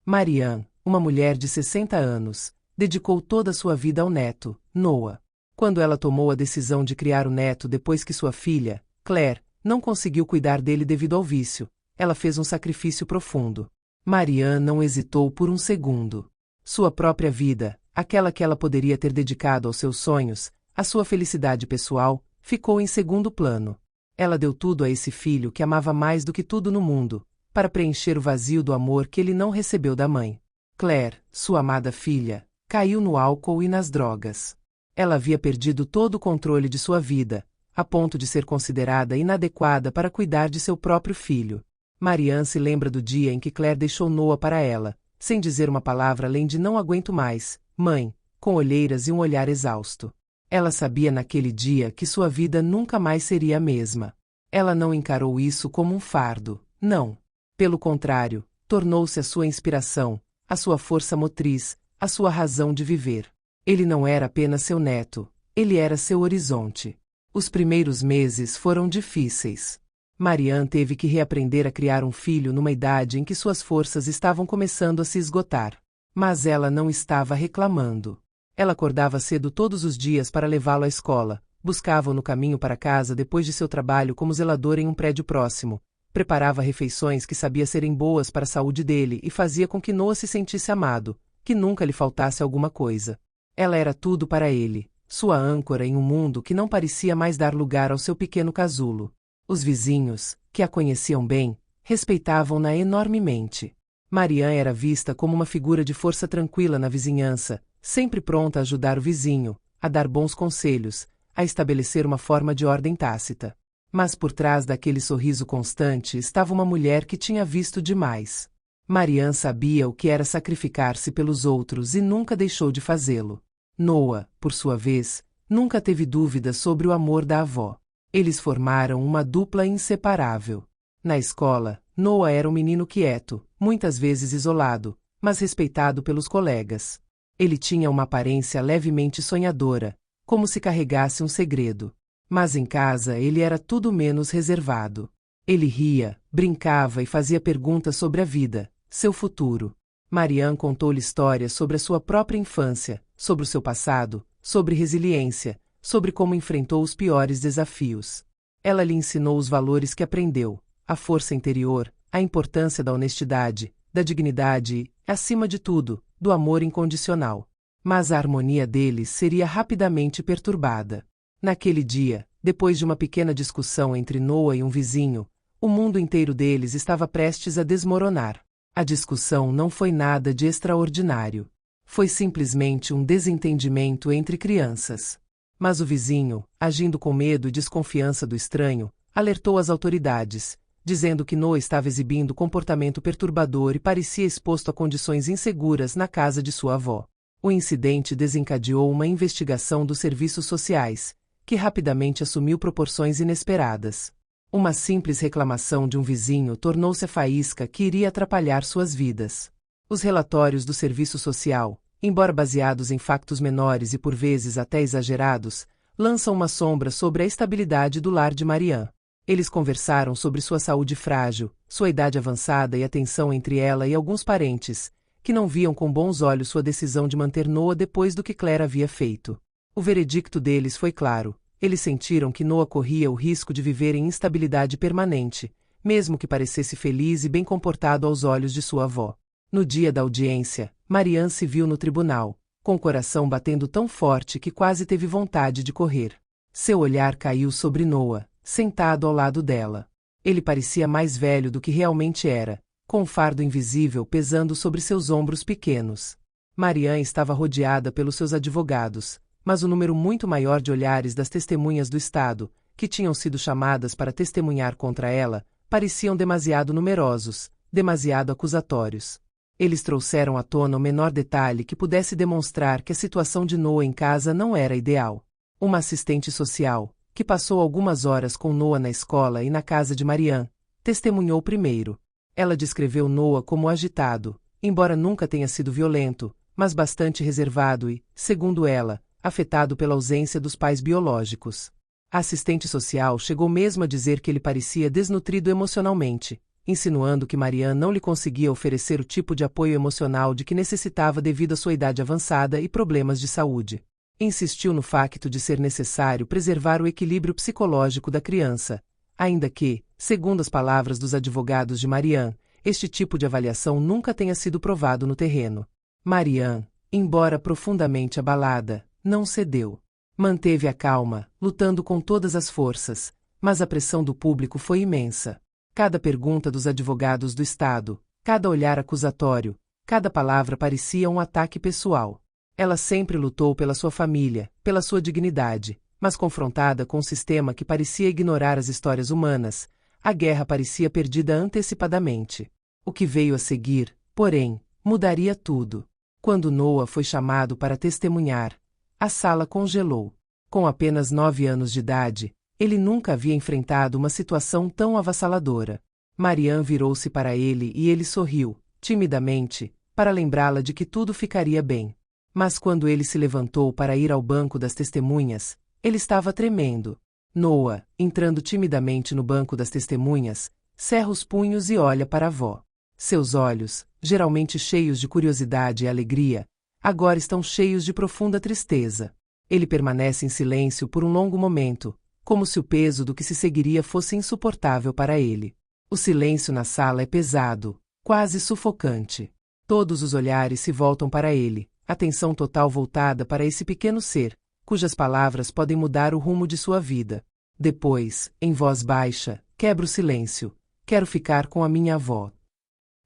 Marianne, uma mulher de 60 anos, dedicou toda a sua vida ao neto, Noah. Quando ela tomou a decisão de criar o neto depois que sua filha, Claire, não conseguiu cuidar dele devido ao vício, ela fez um sacrifício profundo. Marianne não hesitou por um segundo. Sua própria vida, aquela que ela poderia ter dedicado aos seus sonhos, a sua felicidade pessoal, ficou em segundo plano. Ela deu tudo a esse filho que amava mais do que tudo no mundo, para preencher o vazio do amor que ele não recebeu da mãe. Claire, sua amada filha, caiu no álcool e nas drogas. Ela havia perdido todo o controle de sua vida, a ponto de ser considerada inadequada para cuidar de seu próprio filho. Marianne se lembra do dia em que Claire deixou Noah para ela, sem dizer uma palavra além de "não aguento mais, mãe", com olheiras e um olhar exausto. Ela sabia naquele dia que sua vida nunca mais seria a mesma. Ela não encarou isso como um fardo, não. Pelo contrário, tornou-se a sua inspiração, a sua força motriz, a sua razão de viver. Ele não era apenas seu neto, ele era seu horizonte. Os primeiros meses foram difíceis. Marianne teve que reaprender a criar um filho numa idade em que suas forças estavam começando a se esgotar. Mas ela não estava reclamando. Ela acordava cedo todos os dias para levá-lo à escola, buscava-o no caminho para casa depois de seu trabalho como zelador em um prédio próximo, preparava refeições que sabia serem boas para a saúde dele e fazia com que Noah se sentisse amado, que nunca lhe faltasse alguma coisa. Ela era tudo para ele, sua âncora em um mundo que não parecia mais dar lugar ao seu pequeno casulo. Os vizinhos, que a conheciam bem, respeitavam-na enormemente. Marianne era vista como uma figura de força tranquila na vizinhança, sempre pronta a ajudar o vizinho, a dar bons conselhos, a estabelecer uma forma de ordem tácita. Mas por trás daquele sorriso constante estava uma mulher que tinha visto demais. Marianne sabia o que era sacrificar-se pelos outros e nunca deixou de fazê-lo. Noah, por sua vez, nunca teve dúvidas sobre o amor da avó. Eles formaram uma dupla inseparável. Na escola, Noah era um menino quieto, muitas vezes isolado, mas respeitado pelos colegas. Ele tinha uma aparência levemente sonhadora, como se carregasse um segredo. Mas em casa ele era tudo menos reservado. Ele ria, brincava e fazia perguntas sobre a vida, seu futuro. Marianne contou-lhe histórias sobre a sua própria infância, sobre o seu passado, sobre resiliência, sobre como enfrentou os piores desafios. Ela lhe ensinou os valores que aprendeu, a força interior, a importância da honestidade, da dignidade e, acima de tudo, do amor incondicional. Mas a harmonia deles seria rapidamente perturbada. Naquele dia, depois de uma pequena discussão entre Noah e um vizinho, o mundo inteiro deles estava prestes a desmoronar. A discussão não foi nada de extraordinário. Foi simplesmente um desentendimento entre crianças. Mas o vizinho, agindo com medo e desconfiança do estranho, alertou as autoridades, dizendo que Noah estava exibindo comportamento perturbador e parecia exposto a condições inseguras na casa de sua avó. O incidente desencadeou uma investigação dos serviços sociais, que rapidamente assumiu proporções inesperadas. Uma simples reclamação de um vizinho tornou-se a faísca que iria atrapalhar suas vidas. Os relatórios do serviço social, embora baseados em factos menores e por vezes até exagerados, lançam uma sombra sobre a estabilidade do lar de Marianne. Eles conversaram sobre sua saúde frágil, sua idade avançada e a tensão entre ela e alguns parentes, que não viam com bons olhos sua decisão de manter Noah depois do que Claire havia feito. O veredicto deles foi claro. Eles sentiram que Noah corria o risco de viver em instabilidade permanente, mesmo que parecesse feliz e bem comportado aos olhos de sua avó. No dia da audiência, Marianne se viu no tribunal, com o coração batendo tão forte que quase teve vontade de correr. Seu olhar caiu sobre Noah, sentado ao lado dela. Ele parecia mais velho do que realmente era, com um fardo invisível pesando sobre seus ombros pequenos. Marianne estava rodeada pelos seus advogados, mas o número muito maior de olhares das testemunhas do Estado, que tinham sido chamadas para testemunhar contra ela, pareciam demasiado numerosos, demasiado acusatórios. Eles trouxeram à tona o menor detalhe que pudesse demonstrar que a situação de Noah em casa não era ideal. Uma assistente social, que passou algumas horas com Noah na escola e na casa de Marianne, testemunhou primeiro. Ela descreveu Noah como agitado, embora nunca tenha sido violento, mas bastante reservado e, segundo ela, afetado pela ausência dos pais biológicos. A assistente social chegou mesmo a dizer que ele parecia desnutrido emocionalmente, insinuando que Marianne não lhe conseguia oferecer o tipo de apoio emocional de que necessitava devido à sua idade avançada e problemas de saúde. Insistiu no facto de ser necessário preservar o equilíbrio psicológico da criança, ainda que, segundo as palavras dos advogados de Marianne, este tipo de avaliação nunca tenha sido provado no terreno. Marianne, embora profundamente abalada, não cedeu. Manteve a calma, lutando com todas as forças, mas a pressão do público foi imensa. Cada pergunta dos advogados do Estado, cada olhar acusatório, cada palavra parecia um ataque pessoal. Ela sempre lutou pela sua família, pela sua dignidade, mas confrontada com um sistema que parecia ignorar as histórias humanas, a guerra parecia perdida antecipadamente. O que veio a seguir, porém, mudaria tudo. Quando Noah foi chamado para testemunhar, a sala congelou. Com apenas 9 anos de idade, ele nunca havia enfrentado uma situação tão avassaladora. Marianne virou-se para ele e ele sorriu, timidamente, para lembrá-la de que tudo ficaria bem. Mas quando ele se levantou para ir ao banco das testemunhas, ele estava tremendo. Noah, entrando timidamente no banco das testemunhas, cerra os punhos e olha para a avó. Seus olhos, geralmente cheios de curiosidade e alegria, agora estão cheios de profunda tristeza. Ele permanece em silêncio por um longo momento, como se o peso do que se seguiria fosse insuportável para ele. O silêncio na sala é pesado, quase sufocante. Todos os olhares se voltam para ele, atenção total voltada para esse pequeno ser, cujas palavras podem mudar o rumo de sua vida. Depois, em voz baixa, quebra o silêncio. Quero ficar com a minha avó.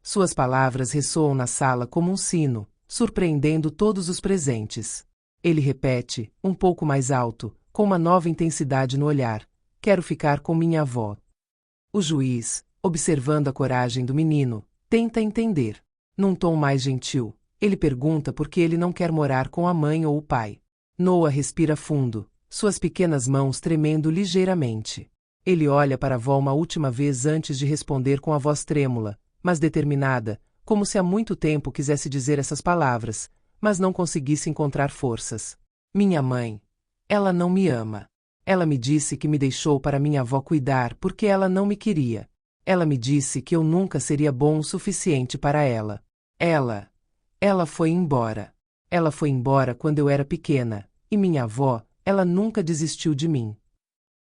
Suas palavras ressoam na sala como um sino, surpreendendo todos os presentes. Ele repete, um pouco mais alto, com uma nova intensidade no olhar: quero ficar com minha avó. O juiz, observando a coragem do menino, tenta entender. Num tom mais gentil, ele pergunta por que ele não quer morar com a mãe ou o pai. Noah respira fundo, suas pequenas mãos tremendo ligeiramente. Ele olha para a avó uma última vez antes de responder com a voz trêmula, mas determinada, como se há muito tempo quisesse dizer essas palavras, mas não conseguisse encontrar forças. Minha mãe. Ela não me ama. Ela me disse que me deixou para minha avó cuidar porque ela não me queria. Ela me disse que eu nunca seria bom o suficiente para ela. Ela foi embora. Ela foi embora quando eu era pequena, e minha avó, ela nunca desistiu de mim.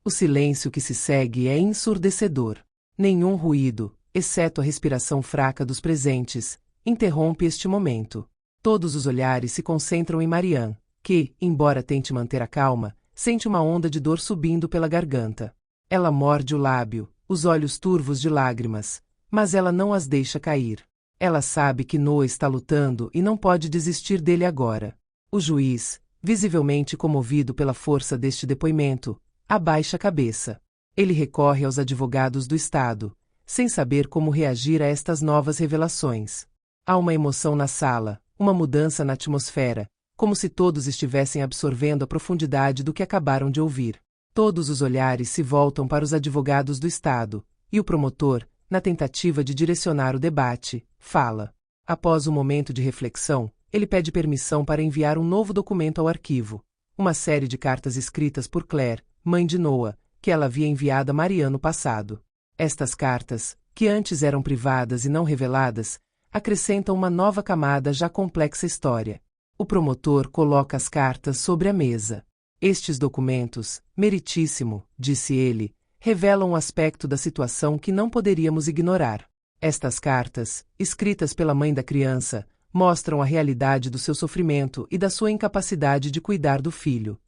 O silêncio que se segue é ensurdecedor. Nenhum ruído, exceto a respiração fraca dos presentes, interrompe este momento. Todos os olhares se concentram em Marianne, que, embora tente manter a calma, sente uma onda de dor subindo pela garganta. Ela morde o lábio, os olhos turvos de lágrimas, mas ela não as deixa cair. Ela sabe que Noah está lutando e não pode desistir dele agora. O juiz, visivelmente comovido pela força deste depoimento, abaixa a cabeça. Ele recorre aos advogados do Estado, sem saber como reagir a estas novas revelações. Há uma emoção na sala, uma mudança na atmosfera, como se todos estivessem absorvendo a profundidade do que acabaram de ouvir. Todos os olhares se voltam para os advogados do Estado, e o promotor, na tentativa de direcionar o debate, fala. Após um momento de reflexão, ele pede permissão para enviar um novo documento ao arquivo, uma série de cartas escritas por Claire, mãe de Noah, que ela havia enviado a Marianne no passado. Estas cartas, que antes eram privadas e não reveladas, acrescentam uma nova camada já complexa à história. O promotor coloca as cartas sobre a mesa. Estes documentos, meritíssimo, disse ele, revelam um aspecto da situação que não poderíamos ignorar. Estas cartas, escritas pela mãe da criança, mostram a realidade do seu sofrimento e da sua incapacidade de cuidar do filho.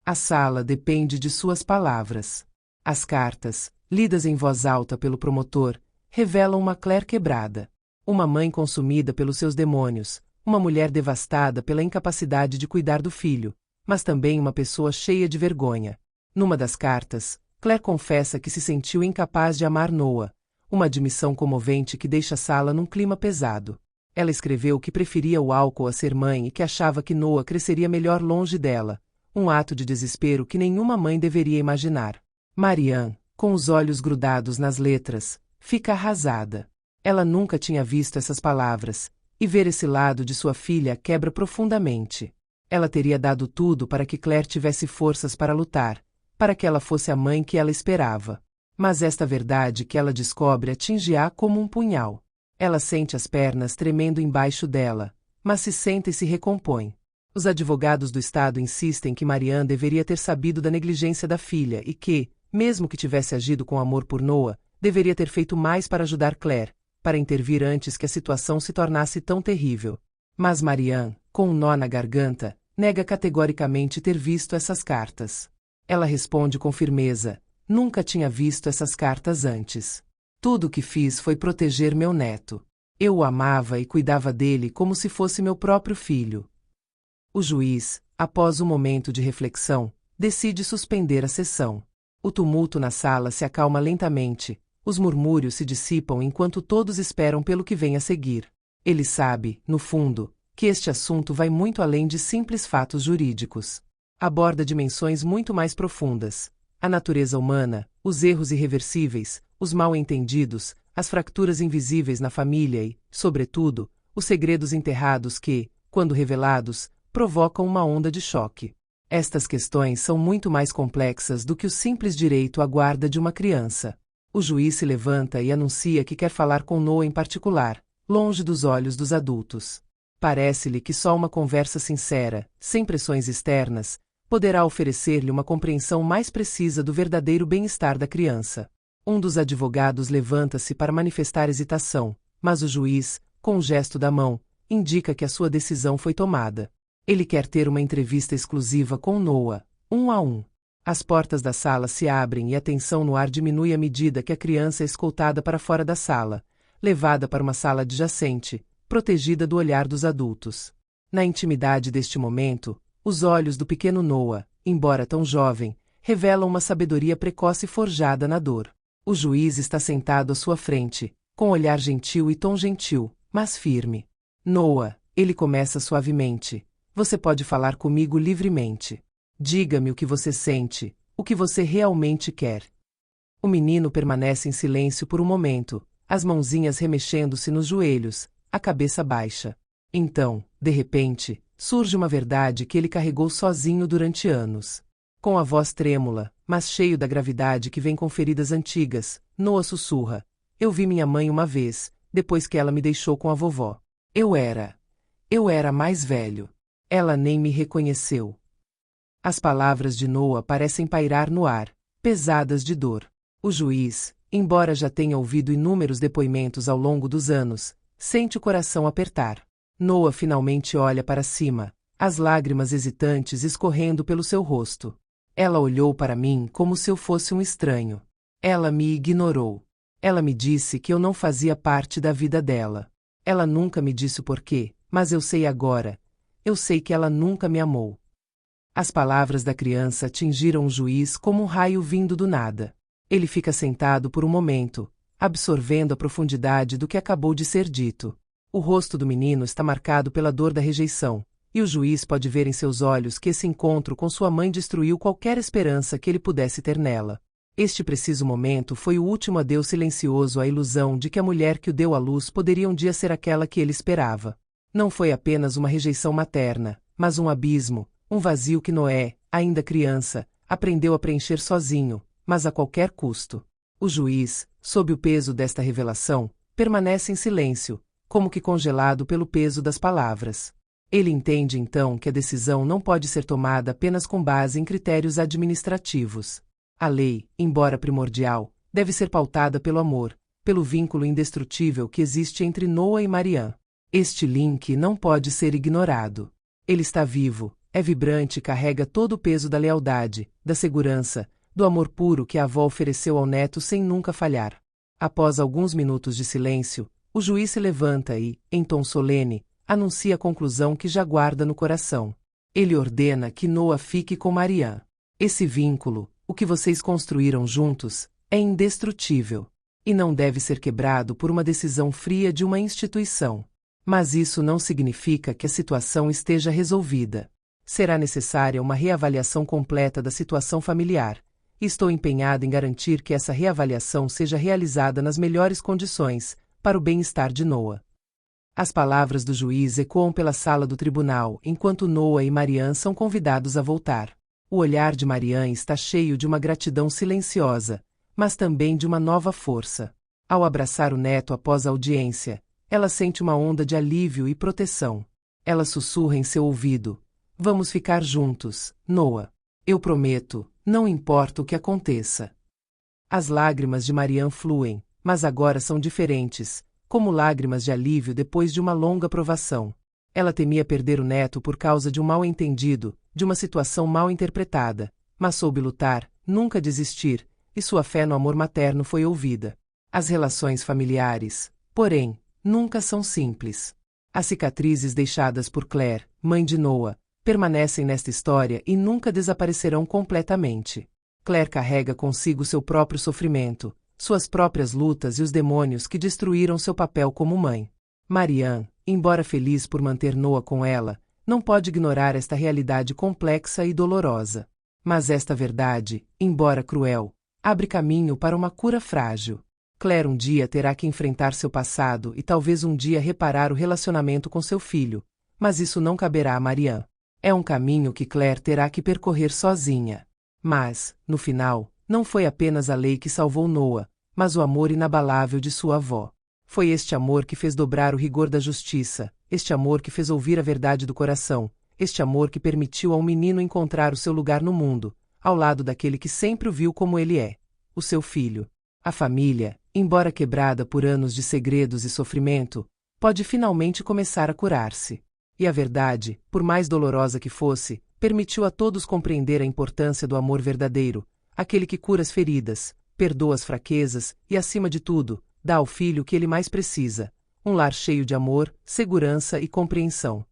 A sala depende de suas palavras. As cartas, lidas em voz alta pelo promotor, revelam uma Claire quebrada. Uma mãe consumida pelos seus demônios, uma mulher devastada pela incapacidade de cuidar do filho, mas também uma pessoa cheia de vergonha. Numa das cartas, Claire confessa que se sentiu incapaz de amar Noah, uma admissão comovente que deixa a sala num clima pesado. Ela escreveu que preferia o álcool a ser mãe e que achava que Noah cresceria melhor longe dela, um ato de desespero que nenhuma mãe deveria imaginar. Marianne, com os olhos grudados nas letras, fica arrasada. Ela nunca tinha visto essas palavras, e ver esse lado de sua filha quebra profundamente. Ela teria dado tudo para que Claire tivesse forças para lutar, para que ela fosse a mãe que ela esperava. Mas esta verdade que ela descobre atinge-a como um punhal. Ela sente as pernas tremendo embaixo dela, mas se senta e se recompõe. Os advogados do Estado insistem que Marianne deveria ter sabido da negligência da filha e que, mesmo que tivesse agido com amor por Noah, deveria ter feito mais para ajudar Claire, para intervir antes que a situação se tornasse tão terrível. Mas Marianne, com um nó na garganta, nega categoricamente ter visto essas cartas. Ela responde com firmeza: nunca tinha visto essas cartas antes. Tudo o que fiz foi proteger meu neto. Eu o amava e cuidava dele como se fosse meu próprio filho. O juiz, após um momento de reflexão, decide suspender a sessão. O tumulto na sala se acalma lentamente, os murmúrios se dissipam enquanto todos esperam pelo que vem a seguir. Ele sabe, no fundo, que este assunto vai muito além de simples fatos jurídicos. Aborda dimensões muito mais profundas: a natureza humana, os erros irreversíveis, os mal-entendidos, as fraturas invisíveis na família e, sobretudo, os segredos enterrados que, quando revelados, provocam uma onda de choque. Estas questões são muito mais complexas do que o simples direito à guarda de uma criança. O juiz se levanta e anuncia que quer falar com Noah em particular, longe dos olhos dos adultos. Parece-lhe que só uma conversa sincera, sem pressões externas, poderá oferecer-lhe uma compreensão mais precisa do verdadeiro bem-estar da criança. Um dos advogados levanta-se para manifestar hesitação, mas o juiz, com um gesto da mão, indica que a sua decisão foi tomada. Ele quer ter uma entrevista exclusiva com Noah, 1 a 1. As portas da sala se abrem e a tensão no ar diminui à medida que a criança é escoltada para fora da sala, levada para uma sala adjacente, protegida do olhar dos adultos. Na intimidade deste momento, os olhos do pequeno Noah, embora tão jovem, revelam uma sabedoria precoce forjada na dor. O juiz está sentado à sua frente, com olhar gentil e tom gentil, mas firme. Noah, ele começa suavemente. Você pode falar comigo livremente. Diga-me o que você sente, o que você realmente quer. O menino permanece em silêncio por um momento, as mãozinhas remexendo-se nos joelhos, a cabeça baixa. Então, de repente, surge uma verdade que ele carregou sozinho durante anos. Com a voz trêmula, mas cheio da gravidade que vem com feridas antigas, Noah sussurra: eu vi minha mãe uma vez, depois que ela me deixou com a vovó. Eu era mais velho. Ela nem me reconheceu. As palavras de Noah parecem pairar no ar, pesadas de dor. O juiz, embora já tenha ouvido inúmeros depoimentos ao longo dos anos, sente o coração apertar. Noah finalmente olha para cima, as lágrimas hesitantes escorrendo pelo seu rosto. Ela olhou para mim como se eu fosse um estranho. Ela me ignorou. Ela me disse que eu não fazia parte da vida dela. Ela nunca me disse o porquê, mas eu sei agora. Eu sei que ela nunca me amou. As palavras da criança atingiram o juiz como um raio vindo do nada. Ele fica sentado por um momento, absorvendo a profundidade do que acabou de ser dito. O rosto do menino está marcado pela dor da rejeição, e o juiz pode ver em seus olhos que esse encontro com sua mãe destruiu qualquer esperança que ele pudesse ter nela. Este preciso momento foi o último adeus silencioso à ilusão de que a mulher que o deu à luz poderia um dia ser aquela que ele esperava. Não foi apenas uma rejeição materna, mas um abismo, um vazio que Noé, ainda criança, aprendeu a preencher sozinho, mas a qualquer custo. O juiz, sob o peso desta revelação, permanece em silêncio, como que congelado pelo peso das palavras. Ele entende então que a decisão não pode ser tomada apenas com base em critérios administrativos. A lei, embora primordial, deve ser pautada pelo amor, pelo vínculo indestrutível que existe entre Noah e Marianne. Este link não pode ser ignorado. Ele está vivo, é vibrante e carrega todo o peso da lealdade, da segurança, do amor puro que a avó ofereceu ao neto sem nunca falhar. Após alguns minutos de silêncio, o juiz se levanta e, em tom solene, anuncia a conclusão que já guarda no coração. Ele ordena que Noah fique com Marianne. Esse vínculo, o que vocês construíram juntos, é indestrutível. E não deve ser quebrado por uma decisão fria de uma instituição. Mas isso não significa que a situação esteja resolvida. Será necessária uma reavaliação completa da situação familiar. E estou empenhado em garantir que essa reavaliação seja realizada nas melhores condições, para o bem-estar de Noah. As palavras do juiz ecoam pela sala do tribunal enquanto Noah e Marianne são convidados a voltar. O olhar de Marianne está cheio de uma gratidão silenciosa, mas também de uma nova força. Ao abraçar o neto após a audiência, ela sente uma onda de alívio e proteção. Ela sussurra em seu ouvido: "Vamos ficar juntos, Noah. Eu prometo, não importa o que aconteça." As lágrimas de Marianne fluem, mas agora são diferentes, como lágrimas de alívio depois de uma longa provação. Ela temia perder o neto por causa de um mal-entendido, de uma situação mal interpretada, mas soube lutar, nunca desistir, e sua fé no amor materno foi ouvida. As relações familiares, porém, nunca são simples. As cicatrizes deixadas por Claire, mãe de Noah, permanecem nesta história e nunca desaparecerão completamente. Claire carrega consigo seu próprio sofrimento, suas próprias lutas e os demônios que destruíram seu papel como mãe. Marianne, embora feliz por manter Noah com ela, não pode ignorar esta realidade complexa e dolorosa. Mas esta verdade, embora cruel, abre caminho para uma cura frágil. Claire um dia terá que enfrentar seu passado e talvez um dia reparar o relacionamento com seu filho, mas isso não caberá a Marianne. É um caminho que Claire terá que percorrer sozinha. Mas, no final, não foi apenas a lei que salvou Noah, mas o amor inabalável de sua avó. Foi este amor que fez dobrar o rigor da justiça, este amor que fez ouvir a verdade do coração, este amor que permitiu ao menino encontrar o seu lugar no mundo, ao lado daquele que sempre o viu como ele é, o seu filho. A família, embora quebrada por anos de segredos e sofrimento, pode finalmente começar a curar-se. E a verdade, por mais dolorosa que fosse, permitiu a todos compreender a importância do amor verdadeiro, aquele que cura as feridas, perdoa as fraquezas e, acima de tudo, dá ao filho o que ele mais precisa: um lar cheio de amor, segurança e compreensão.